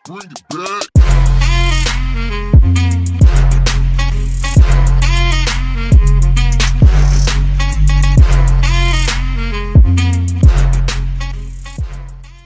Bring it back.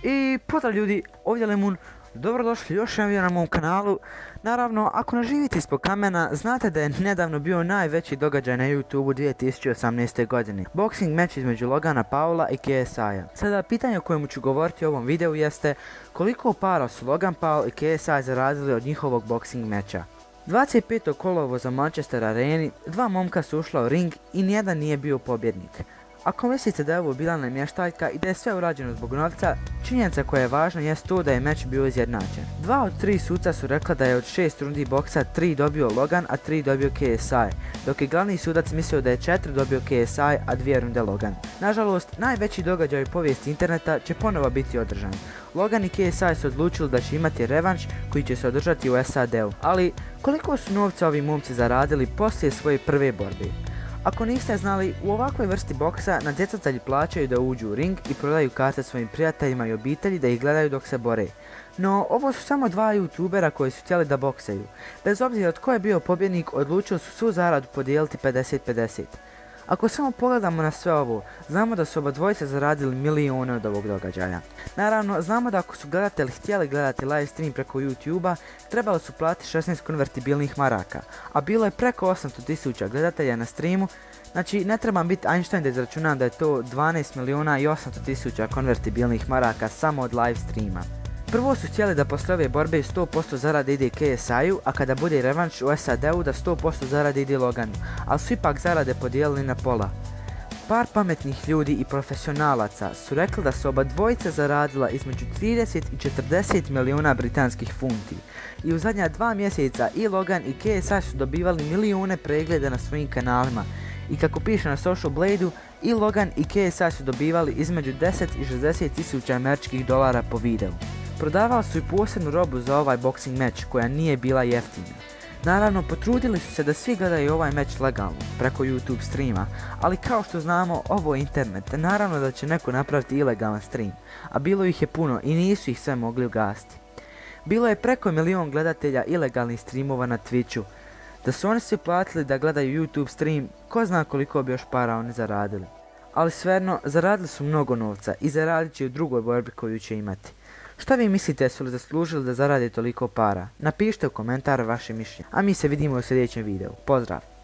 I pozdrav ljudi, ovdje je Lemun, dobrodošli još jedan video na mom kanalu. Naravno, ako ne živite ispod kamena, znate da je nedavno bio najveći događaj na YouTubeu 2018. godine. Boxing meč između Logana Paula i KSI-a. Sada pitanje o kojemu ću govoriti u ovom videu jeste koliko para su Logan Paul i KSI zaradili od njihovog boxing meča. 25. kolovoza Manchester Areni, dva momka su ušla u ring i nijedan nije bio pobjednik. Ako mislite da je ovo bila namještaljka i da je sve urađeno zbog novca, činjenica koja je važna jest to da je meč bio izjednačen. 2 od 3 suca su rekla da je od 6 rundi boksa 3 dobio Logan, a 3 dobio KSI, dok je glavni sudac mislio da je 4 dobio KSI, a 2 runde Logan. Nažalost, najveći događaj u povijesti interneta će ponovo biti održan. Logan i KSI su odlučili da će imati revanš koji će se održati u SAD-u, ali koliko su novca ovi momci zaradili poslije svoje prve borbe? Ako niste znali, u ovakvoj vrsti boksa natjecatelji plaćaju da uđu u ring i prodaju karte svojim prijateljima i obitelji da ih gledaju dok se bore. No, ovo su samo dva youtubera koji su htjeli da boksaju. Bez obzira tko je bio pobjednik, odlučili su svu zaradu podijeliti 50-50. Ako samo pogledamo na sve ovo, znamo da su oba dvojice zaradili milijone od ovog događaja. Naravno, znamo da ako su gledatelji htjeli gledati live stream preko YouTubea, trebali su platiti 16 konvertibilnih maraka, a bilo je preko 800.000 gledatelja na streamu, znači ne trebam biti Einstein da izračunam da je to 12 milijuna i 800.000 konvertibilnih maraka samo od live streama. Prvo su htjeli da posle ove borbe 100% zarade ide KSI-u, a kada bude revanš u SAD-u da 100% zarade ide Loganu, ali su ipak zarade podijelili na pola. Par pametnih ljudi i profesionalaca su rekli da su oba dvojica zaradila između 30 i 40 milijuna britanskih funti. I u zadnja 2 mjeseca i Logan i KSI su dobivali milijune pregleda na svojim kanalima. I kako piše na Social Blade-u, i Logan i KSI su dobivali između 10 i 60 tisuća američkih dolara po videu. Prodavali su i posebnu robu za ovaj boxing meč koja nije bila jeftina. Naravno, potrudili su se da svi gledaju ovaj meč legalno, preko YouTube streama, ali kao što znamo, ovo je internet, naravno da će neko napraviti ilegalan stream, a bilo ih je puno i nisu ih sve mogli ugasiti. Bilo je preko 1 milion gledatelja ilegalnih streamova na Twitchu. Da su oni svi platili da gledaju YouTube stream, ko zna koliko bi još para oni zaradili. Ali svejedno, zaradili su mnogo novca i zaradit će u drugoj borbi koju će imati. Šta vi mislite, su li zaslužili da zarade toliko para? Napišite u komentar vaše mišljenje, a mi se vidimo u sljedećem videu. Pozdrav!